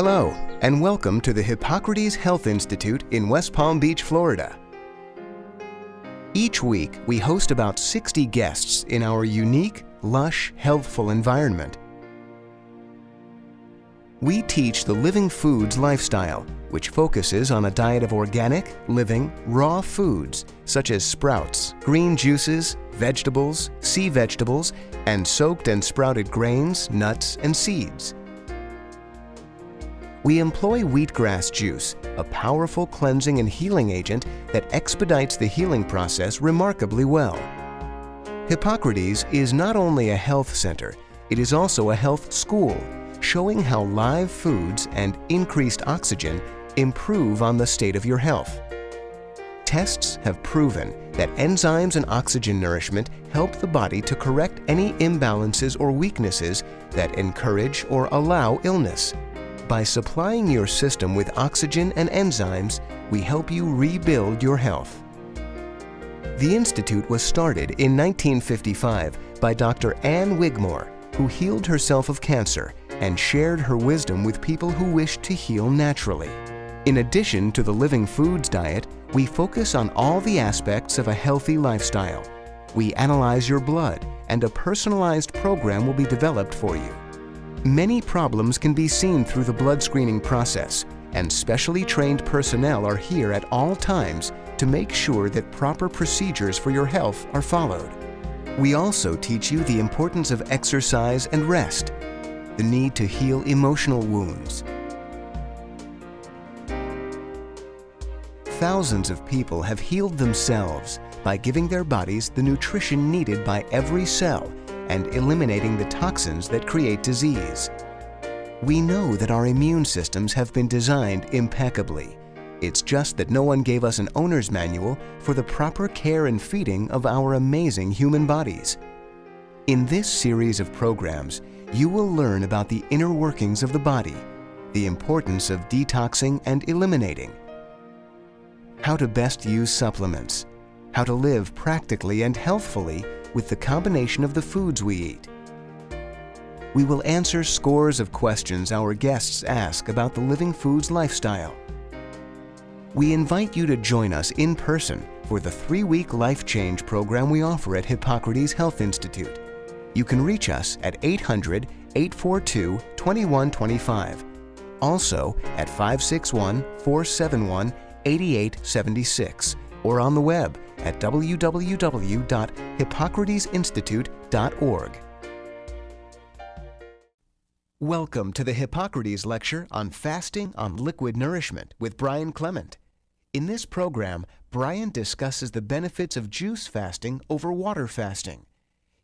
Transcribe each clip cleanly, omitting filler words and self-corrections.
Hello, and welcome to the Hippocrates Health Institute in West Palm Beach, Florida. Each week, we host about 60 guests in our unique, lush, healthful environment. We teach the Living Foods lifestyle, which focuses on a diet of organic, living, raw foods such as sprouts, green juices, vegetables, sea vegetables, and soaked and sprouted grains, nuts, and seeds. We employ wheatgrass juice, a powerful cleansing and healing agent that expedites the healing process remarkably well. Hippocrates is not only a health center, it is also a health school, showing how live foods and increased oxygen improve on the state of your health. Tests have proven that enzymes and oxygen nourishment help the body to correct any imbalances or weaknesses that encourage or allow illness. By supplying your system with oxygen and enzymes, we help you rebuild your health. The Institute was started in 1955 by Dr. Ann Wigmore, who healed herself of cancer and shared her wisdom with people who wished to heal naturally. In addition to the Living Foods diet, we focus on all the aspects of a healthy lifestyle. We analyze your blood, and a personalized program will be developed for you. Many problems can be seen through the blood screening process, and specially trained personnel are here at all times to make sure that proper procedures for your health are followed. We also teach you the importance of exercise and rest, the need to heal emotional wounds. Thousands of people have healed themselves by giving their bodies the nutrition needed by every cell and eliminating the toxins that create disease. We know that our immune systems have been designed impeccably. It's just that no one gave us an owner's manual for the proper care and feeding of our amazing human bodies. In this series of programs, you will learn about the inner workings of the body, the importance of detoxing and eliminating, how to best use supplements, how to live practically and healthfully with the combination of the foods we eat. We will answer scores of questions our guests ask about the Living Foods lifestyle. We invite you to join us in person for the 3-week Life Change program we offer at Hippocrates Health Institute. You can reach us at 800-842-2125, also at 561-471-8876, or on the web at www.hippocratesinstitute.org. Welcome to the Hippocrates Lecture on Fasting on Liquid Nourishment with Brian Clement. In this program, Brian discusses the benefits of juice fasting over water fasting.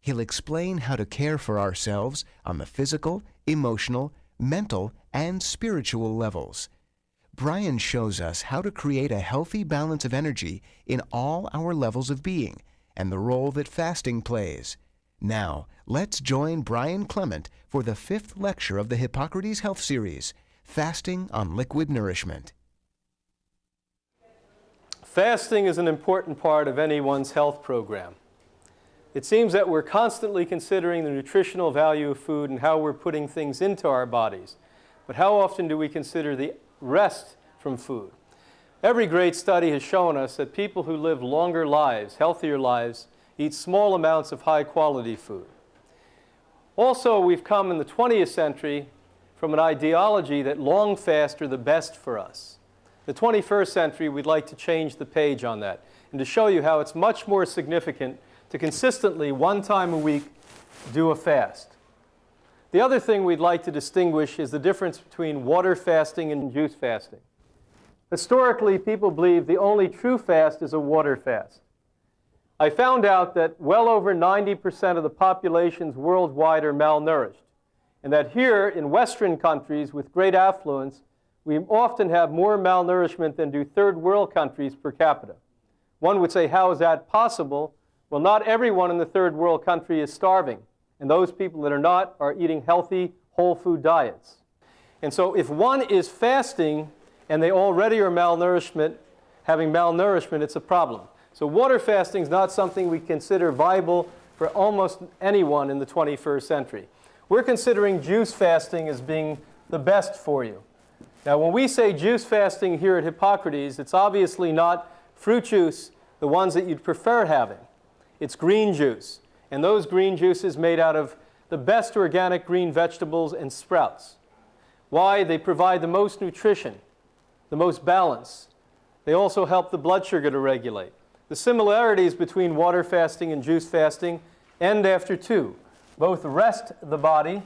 He'll explain how to care for ourselves on the physical, emotional, mental, and spiritual levels. Brian shows us how to create a healthy balance of energy in all our levels of being and the role that fasting plays. Now, let's join Brian Clement for the 5th lecture of the Hippocrates Health Series, Fasting on Liquid Nourishment. Fasting is an important part of anyone's health program. It seems that we're constantly considering the nutritional value of food and how we're putting things into our bodies. But how often do we consider the rest from food? Every great study has shown us that people who live longer lives, healthier lives, eat small amounts of high-quality food. Also, we've come in the 20th century from an ideology that long fasts are the best for us. The 21st century, we'd like to change the page on that and to show you how it's much more significant to consistently, one time a week, do a fast. The other thing we'd like to distinguish is the difference between water fasting and juice fasting. Historically, people believe the only true fast is a water fast. I found out that well over 90% of the populations worldwide are malnourished, and that here in Western countries with great affluence, we often have more malnourishment than do third world countries per capita. One would say, how is that possible? Well, not everyone in the third world country is starving. And those people that are not are eating healthy, whole food diets. And so if one is fasting and they already are having malnourishment, it's a problem. So water fasting is not something we consider viable for almost anyone in the 21st century. We're considering juice fasting as being the best for you. Now, when we say juice fasting here at Hippocrates, it's obviously not fruit juice, the ones that you'd prefer having. It's green juice. And those green juices made out of the best organic green vegetables and sprouts. Why? They provide the most nutrition, the most balance. They also help the blood sugar to regulate. The similarities between water fasting and juice fasting end after 2. Both rest the body,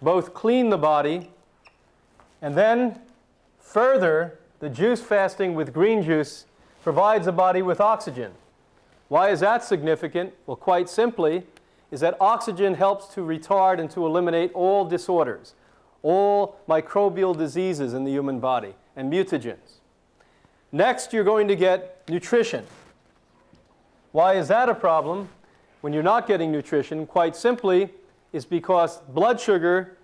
both clean the body, and then further, the juice fasting with green juice provides the body with oxygen. Why is that significant? Well, quite simply, is that oxygen helps to retard and to eliminate all disorders, all microbial diseases in the human body, and mutagens. Next, you're going to get nutrition. Why is that a problem when you're not getting nutrition? Quite simply, is because blood sugar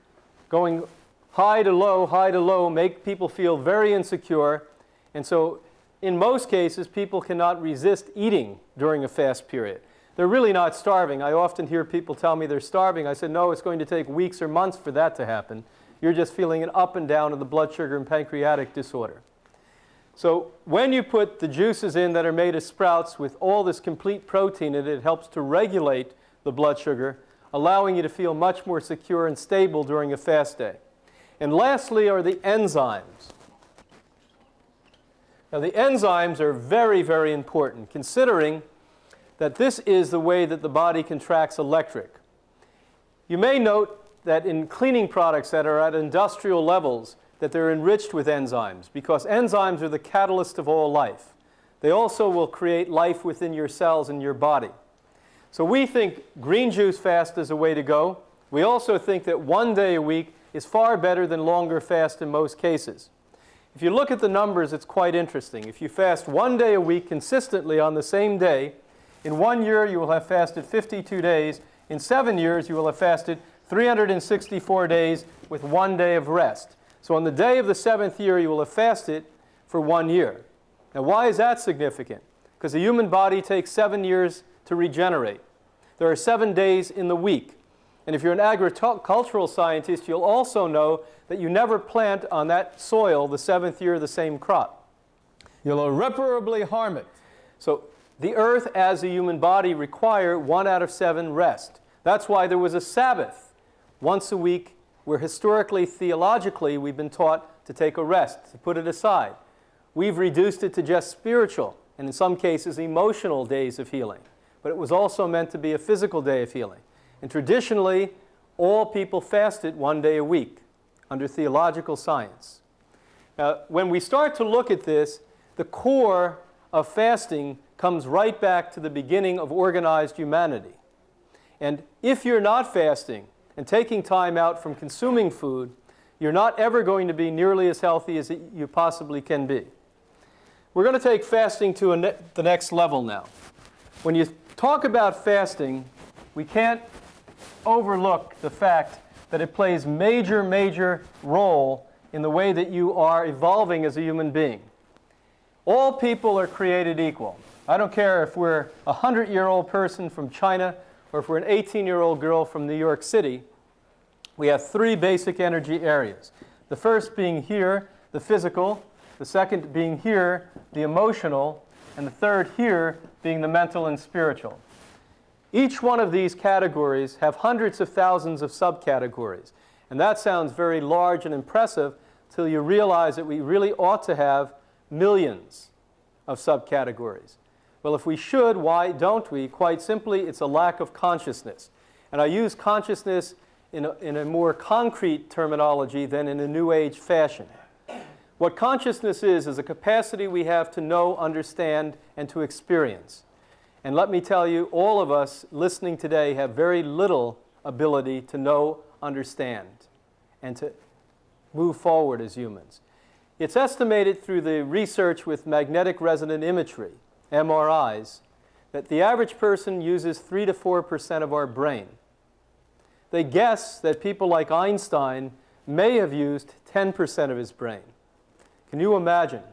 going high to low, make people feel very insecure. And so in most cases, people cannot resist eating during a fast period. They're really not starving. I often hear people tell me they're starving. I said, no, it's going to take weeks or months for that to happen. You're just feeling an up and down of the blood sugar and pancreatic disorder. So when you put the juices in that are made of sprouts with all this complete protein in it, it helps to regulate the blood sugar, allowing you to feel much more secure and stable during a fast day. And lastly are the enzymes. Now the enzymes are very, very important, considering that this is the way that the body contracts electric. You may note that in cleaning products that are at industrial levels, that they're enriched with enzymes, because enzymes are the catalyst of all life. They also will create life within your cells and your body. So we think green juice fast is a way to go. We also think that 1 day a week is far better than longer fast in most cases. If you look at the numbers, it's quite interesting. If you fast 1 day a week consistently on the same day, in 1 year you will have fasted 52 days. In 7 years you will have fasted 364 days with 1 day of rest. So on the day of the 7th year you will have fasted for 1 year. Now why is that significant? Because the human body takes 7 years to regenerate. There are 7 days in the week. And if you're an agricultural scientist, you'll also know that you never plant on that soil the 7th year the same crop. You'll irreparably harm it. So the earth as a human body require 1 out of 7 rest. That's why there was a Sabbath once a week, where historically, theologically, we've been taught to take a rest, to put it aside. We've reduced it to just spiritual, and in some cases, emotional days of healing. But it was also meant to be a physical day of healing. And traditionally, all people fasted 1 day a week under theological science. Now, when we start to look at this, the core of fasting comes right back to the beginning of organized humanity. And if you're not fasting and taking time out from consuming food, you're not ever going to be nearly as healthy as you possibly can be. We're going to take fasting to the next level now. When you talk about fasting, we can't overlook the fact that it plays major role in the way that you are evolving as a human being. All people are created equal. I don't care if we're a 100-year-old person from China or if we're an 18-year-old girl from New York City. We have 3 basic energy areas. The first being here, the physical, the second being here, the emotional, and the third here being the mental and spiritual. Each one of these categories have hundreds of thousands of subcategories. And that sounds very large and impressive till you realize that we really ought to have millions of subcategories. Well, if we should, why don't we? Quite simply, it's a lack of consciousness. And I use consciousness in a more concrete terminology than in a New Age fashion. What consciousness is a capacity we have to know, understand, and to experience. And let me tell you, all of us listening today have very little ability to know, understand, and to move forward as humans. It's estimated through the research with magnetic resonant imagery, MRIs, that the average person uses 3 to 4% of our brain. They guess that people like Einstein may have used 10% of his brain. Can you imagine,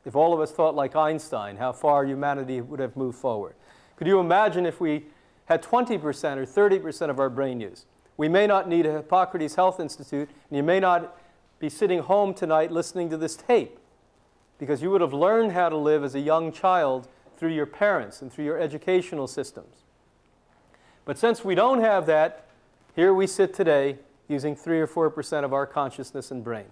if all of us thought like Einstein, how far humanity would have moved forward? Could you imagine if we had 20% or 30% of our brain use? We may not need a Hippocrates Health Institute, and you may not be sitting home tonight listening to this tape, because you would have learned how to live as a young child through your parents and through your educational systems. But since we don't have that, here we sit today using 3 or 4% of our consciousness and brain.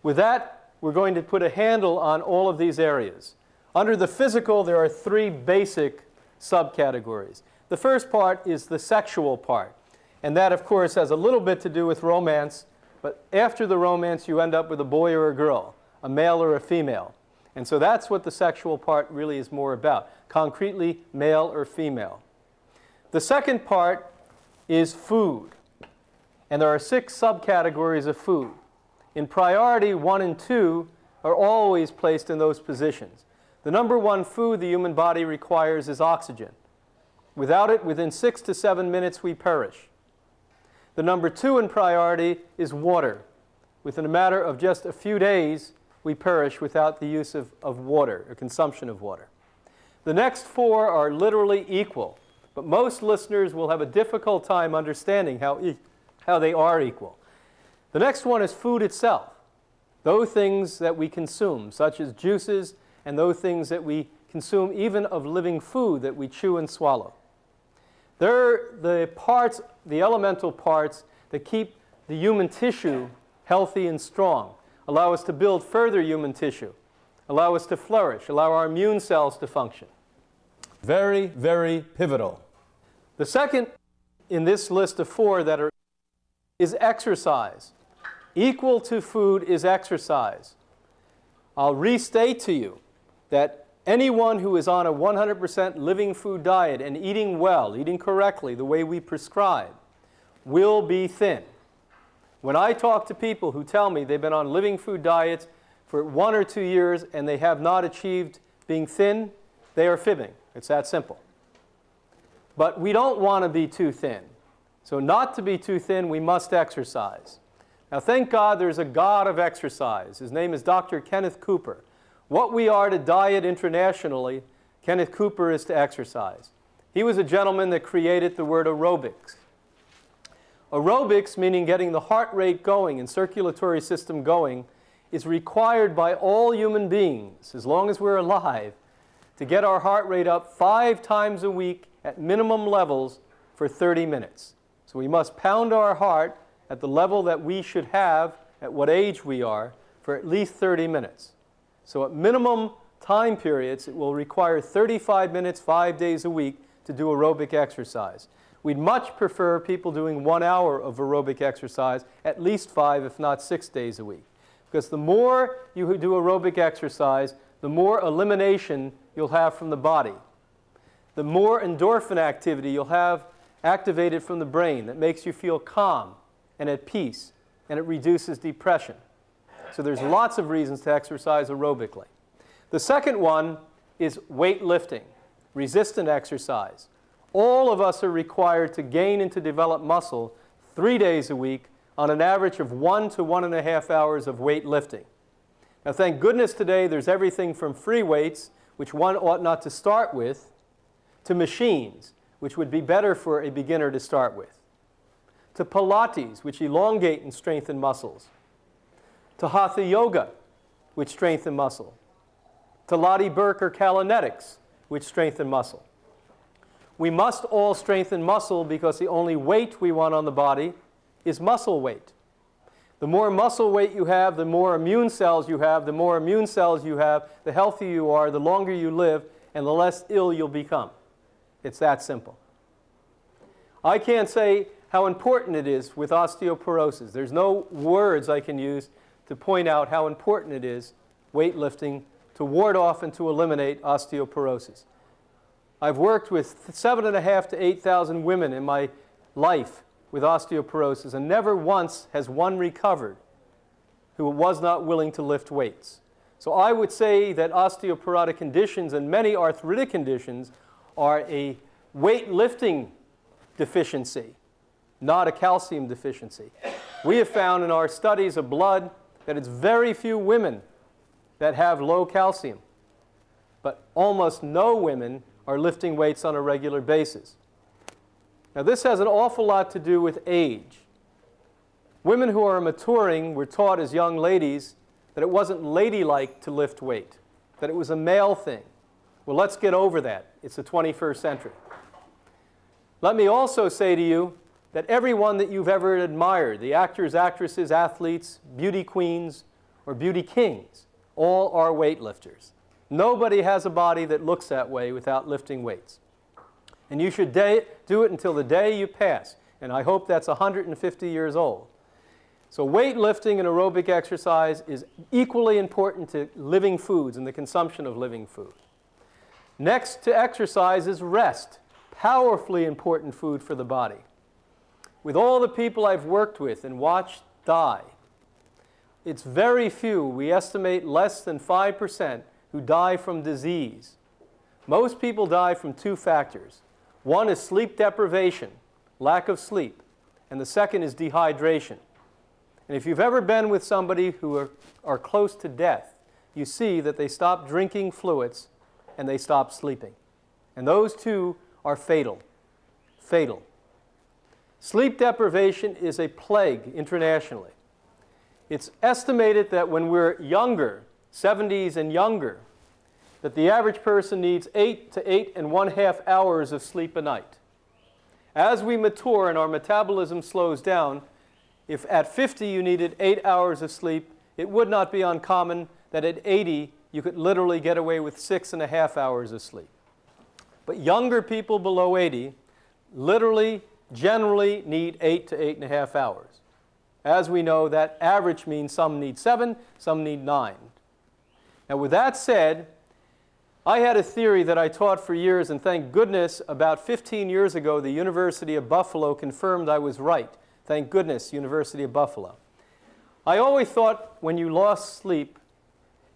With that, we're going to put a handle on all of these areas. Under the physical, there are 3 basic subcategories. The first part is the sexual part. And that, of course, has a little bit to do with romance. But after the romance, you end up with a boy or a girl, a male or a female. And so that's what the sexual part really is more about, concretely male or female. The second part is food. And there are 6 subcategories of food. In priority, 1 and 2 are always placed in those positions. The number 1 food the human body requires is oxygen. Without it, within 6 to 7 minutes, we perish. The number 2 in priority is water. Within a matter of just a few days, we perish without the use of water or consumption of water. The next 4 are literally equal, but most listeners will have a difficult time understanding how they are equal. The next one is food itself. Those things that we consume, such as juices, and those things that we consume even of living food that we chew and swallow. They're the parts, the elemental parts that keep the human tissue healthy and strong, allow us to build further human tissue, allow us to flourish, allow our immune cells to function. Very, very pivotal. The second in this list of 4 that are is exercise. Equal to food is exercise. I'll restate to you that anyone who is on a 100% living food diet and eating well, eating correctly, the way we prescribe, will be thin. When I talk to people who tell me they've been on living food diets for 1 or 2 years and they have not achieved being thin, they are fibbing. It's that simple. But we don't want to be too thin. So not to be too thin, we must exercise. Now, thank God there's a God of exercise. His name is Dr. Kenneth Cooper. What we are to diet internationally, Kenneth Cooper is to exercise. He was a gentleman that created the word aerobics. Aerobics, meaning getting the heart rate going and circulatory system going, is required by all human beings, as long as we're alive, to get our heart rate up 5 times a week at minimum levels for 30 minutes. So we must pound our heart at the level that we should have at what age we are for at least 30 minutes. So at minimum time periods, it will require 35 minutes, 5 days a week to do aerobic exercise. We'd much prefer people doing 1 hour of aerobic exercise, at least 5, if not 6 days a week. Because the more you do aerobic exercise, the more elimination you'll have from the body. The more endorphin activity you'll have activated from the brain that makes you feel calm and at peace, and it reduces depression. So there's lots of reasons to exercise aerobically. The second one is weightlifting, resistant exercise. All of us are required to gain and to develop muscle 3 days a week on an average of 1 to 1.5 hours of weightlifting. Now, thank goodness today there's everything from free weights, which one ought not to start with, to machines, which would be better for a beginner to start with, to Pilates, which elongate and strengthen muscles, to Hatha Yoga, which strengthen muscle, to Lotte Berk or Kalinetics, which strengthen muscle. We must all strengthen muscle because the only weight we want on the body is muscle weight. The more muscle weight you have, the more immune cells you have. The more immune cells you have, the healthier you are, the longer you live, and the less ill you'll become. It's that simple. I can't say how important it is with osteoporosis. There's no words I can use to point out how important it is, weightlifting, to ward off and to eliminate osteoporosis. I've worked with 7,500 to 8,000 women in my life with osteoporosis, and never once has one recovered who was not willing to lift weights. So I would say that osteoporotic conditions and many arthritic conditions are a weightlifting deficiency, not a calcium deficiency. We have found in our studies of blood that it's very few women that have low calcium, but almost no women are lifting weights on a regular basis. Now, this has an awful lot to do with age. Women who are maturing were taught as young ladies that it wasn't ladylike to lift weight, that it was a male thing. Well, let's get over that. It's the 21st century. Let me also say to you that everyone that you've ever admired, the actors, actresses, athletes, beauty queens, or beauty kings, all are weightlifters. Nobody has a body that looks that way without lifting weights. And you should do it until the day you pass. And I hope that's 150 years old. So weightlifting and aerobic exercise is equally important to living foods and the consumption of living food. Next to exercise is rest, powerfully important food for the body. With all the people I've worked with and watched die, it's very few, we estimate less than 5%, who die from disease. Most people die from two factors. One is sleep deprivation, lack of sleep, and the second is dehydration. And if you've ever been with somebody who are close to death, you see that they stop drinking fluids and they stop sleeping. And those two are fatal. Fatal. Sleep deprivation is a plague internationally. It's estimated that when we're younger, 70s and younger, that the average person needs 8 to 8.5 hours of sleep a night. As we mature and our metabolism slows down, if at 50 you needed 8 hours of sleep, it would not be uncommon that at 80 you could literally get away with 6.5 hours of sleep. But younger people below 80 literally, generally need 8 to 8.5 hours. As we know, that average means some need 7, some need 9. Now with that said, I had a theory that I taught for years, and thank goodness about 15 years ago the University of Buffalo confirmed I was right. Thank goodness, University of Buffalo. I always thought when you lost sleep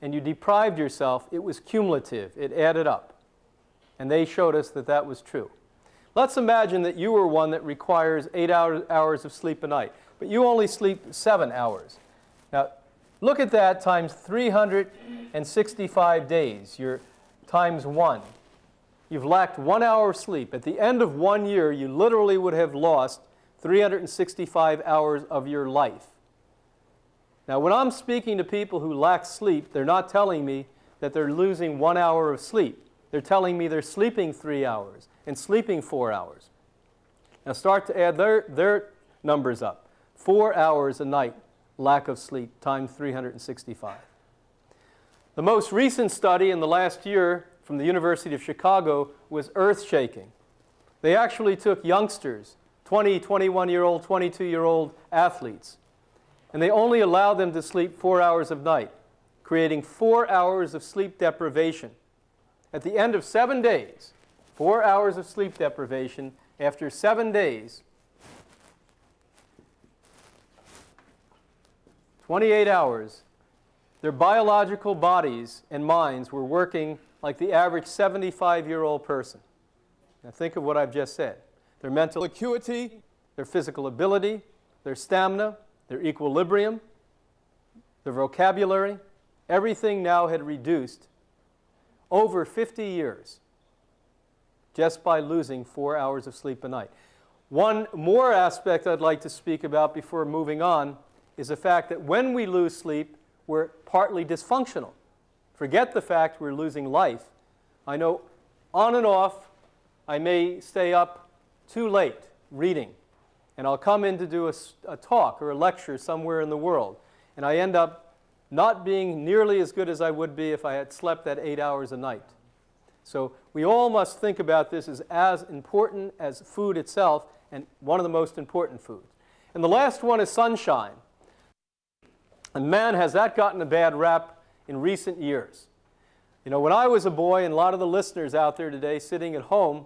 and you deprived yourself, it was cumulative. It added up. And they showed us that that was true. Let's imagine that you were one that requires 8 hours of sleep a night, but you only sleep 7 hours. Now, look at that times 365 days. You're times 1. You've lacked 1 hour of sleep. At the end of 1 year, you literally would have lost 365 hours of your life. Now, when I'm speaking to people who lack sleep, they're not telling me that they're losing 1 hour of sleep. They're telling me they're sleeping 3 hours and sleeping 4 hours. Now start to add their numbers up. 4 hours a night, lack of sleep, times 365. The most recent study in the last year from the University of Chicago was earth-shaking. They actually took youngsters, 20, 21-year-old, 22-year-old athletes, and they only allowed them to sleep 4 hours of night, creating 4 hours of sleep deprivation. At the end of 7 days, 4 hours of sleep deprivation, after 7 days, 28 hours, their biological bodies and minds were working like the average 75-year-old person. Now think of what I've just said. Their mental acuity, their physical ability, their stamina, their equilibrium, their vocabulary, everything now had reduced over 50 years just by losing 4 hours of sleep a night. One more aspect I'd like to speak about before moving on is the fact that when we lose sleep, we're partly dysfunctional. Forget the fact we're losing life. I know on and off, I may stay up too late reading, and I'll come in to do a talk or a lecture somewhere in the world, and I end up not being nearly as good as I would be if I had slept that 8 hours a night. So we all must think about this as important as food itself, and one of the most important foods. And the last one is sunshine. And man, has that gotten a bad rap in recent years. You know, when I was a boy, and a lot of the listeners out there today sitting at home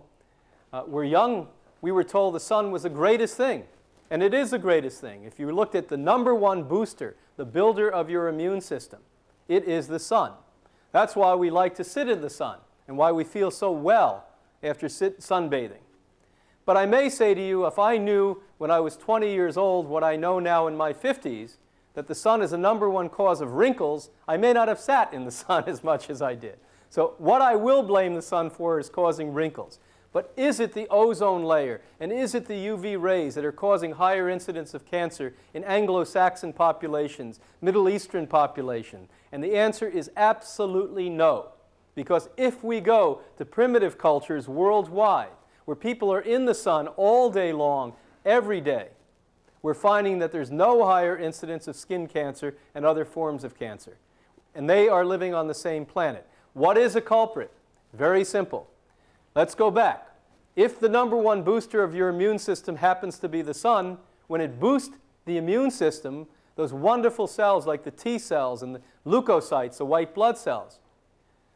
were young, we were told the sun was the greatest thing. And it is the greatest thing. If you looked at the number 1 booster, the builder of your immune system, it is the sun. That's why we like to sit in the sun and why we feel so well after sunbathing. But I may say to you, if I knew when I was 20 years old what I know now in my 50s, that the sun is the number 1 cause of wrinkles, I may not have sat in the sun as much as I did. So what I will blame the sun for is causing wrinkles. But is it the ozone layer? And is it the UV rays that are causing higher incidence of cancer in Anglo-Saxon populations, Middle Eastern population? And the answer is absolutely no. Because if we go to primitive cultures worldwide, where people are in the sun all day long, every day, we're finding that there's no higher incidence of skin cancer and other forms of cancer. And they are living on the same planet. What is a culprit? Very simple. Let's go back. If the number one booster of your immune system happens to be the sun, when it boosts the immune system, those wonderful cells like the T cells and the leukocytes, the white blood cells,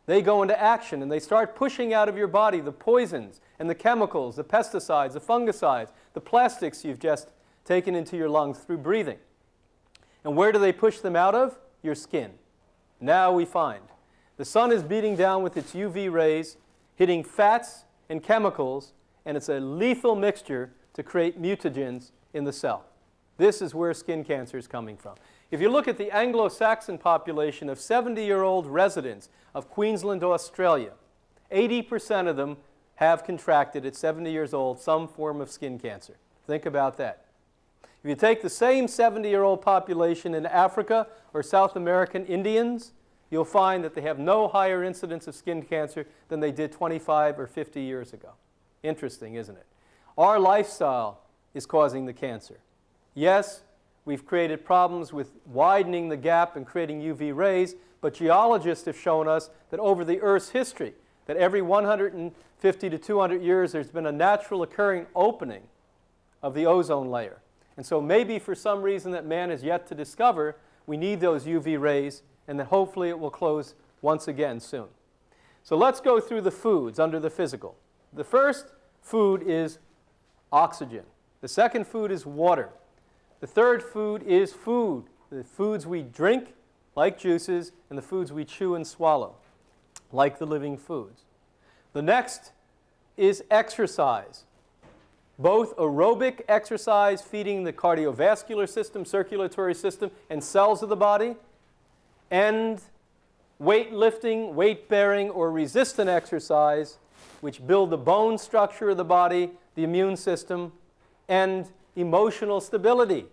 they go into action and they start pushing out of your body the poisons and the chemicals, the pesticides, the fungicides, the plastics you've just taken into your lungs through breathing. And where do they push them out of? Your skin. Now we find the sun is beating down with its UV rays, hitting fats and chemicals, and it's a lethal mixture to create mutagens in the cell. This is where skin cancer is coming from. If you look at the Anglo-Saxon population of 70-year-old residents of Queensland, Australia, 80% of them have contracted at 70 years old some form of skin cancer. Think about that. If you take the same 70-year-old population in Africa or South American Indians, you'll find that they have no higher incidence of skin cancer than they did 25 or 50 years ago. Interesting, isn't it? Our lifestyle is causing the cancer. Yes, we've created problems with widening the gap and creating UV rays, but geologists have shown us that over the Earth's history, that every 150 to 200 years there's been a natural occurring opening of the ozone layer. And so maybe for some reason that man has yet to discover, we need those UV rays, and that hopefully it will close once again soon. So let's go through the foods under the physical. The first food is oxygen. The second food is water. The third food is food, the foods we drink, like juices, and the foods we chew and swallow, like the living foods. The next is exercise. Both aerobic exercise, feeding the cardiovascular system, circulatory system, and cells of the body, and weightlifting, weight-bearing, or resistant exercise, which build the bone structure of the body, the immune system, and emotional stability,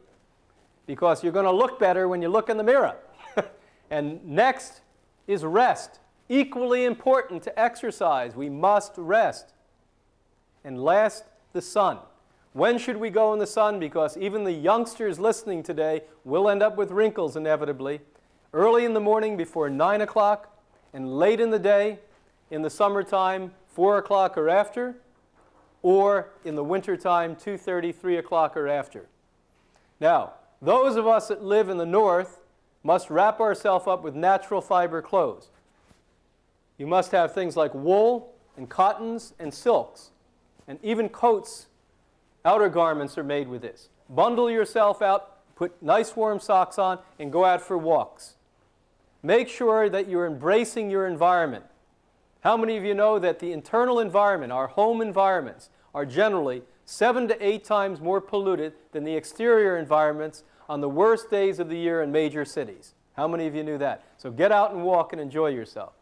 because you're going to look better when you look in the mirror. And next is rest. Equally important to exercise. We must rest. And last, the sun. When should we go in the sun? Because even the youngsters listening today will end up with wrinkles inevitably. Early in the morning before 9 o'clock, and late in the day, in the summertime, 4 o'clock or after, or in the wintertime, 2:30, 3 o'clock or after. Now, those of us that live in the north must wrap ourselves up with natural fiber clothes. You must have things like wool and cottons and silks, and even coats, outer garments are made with this. Bundle yourself out, put nice warm socks on, and go out for walks. Make sure that you're embracing your environment. How many of you know that the internal environment, our home environments, are generally 7 to 8 times more polluted than the exterior environments on the worst days of the year in major cities? How many of you knew that? So get out and walk and enjoy yourself.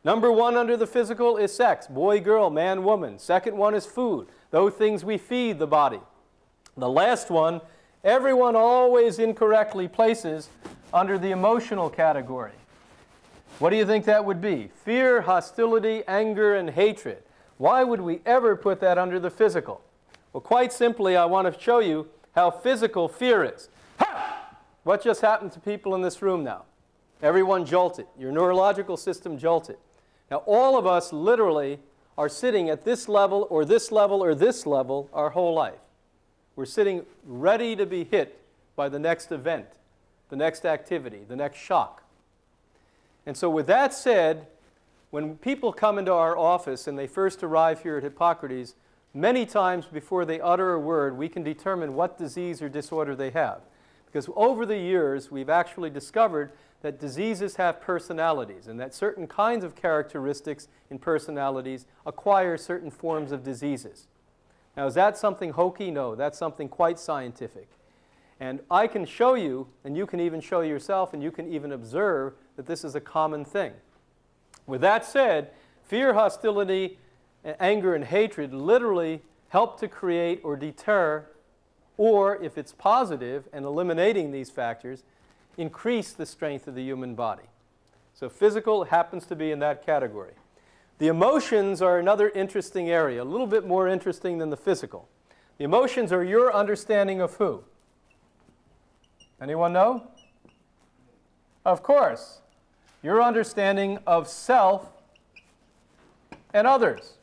Number 1 under the physical is sex, boy, girl, man, woman. Second one is food, those things we feed the body. The last one, everyone always incorrectly places under the emotional category. What do you think that would be? Fear, hostility, anger, and hatred. Why would we ever put that under the physical? Well, quite simply, I want to show you how physical fear is. Ha! What just happened to people in this room now? Everyone jolted. Your neurological system jolted. Now, all of us literally are sitting at this level or this level or this level our whole life. We're sitting ready to be hit by the next event, the next activity, the next shock. And so with that said, when people come into our office and they first arrive here at Hippocrates, many times before they utter a word, we can determine what disease or disorder they have. Because over the years, we've actually discovered that diseases have personalities, and that certain kinds of characteristics in personalities acquire certain forms of diseases. Now, is that something hokey? No, that's something quite scientific. And I can show you, and you can even show yourself, and you can even observe that this is a common thing. With that said, fear, hostility, anger and hatred literally help to create or deter, or if it's positive and eliminating these factors, increase the strength of the human body. So physical happens to be in that category. The emotions are another interesting area, a little bit more interesting than the physical. The emotions are your understanding of who? Anyone know? Of course. Your understanding of self and others.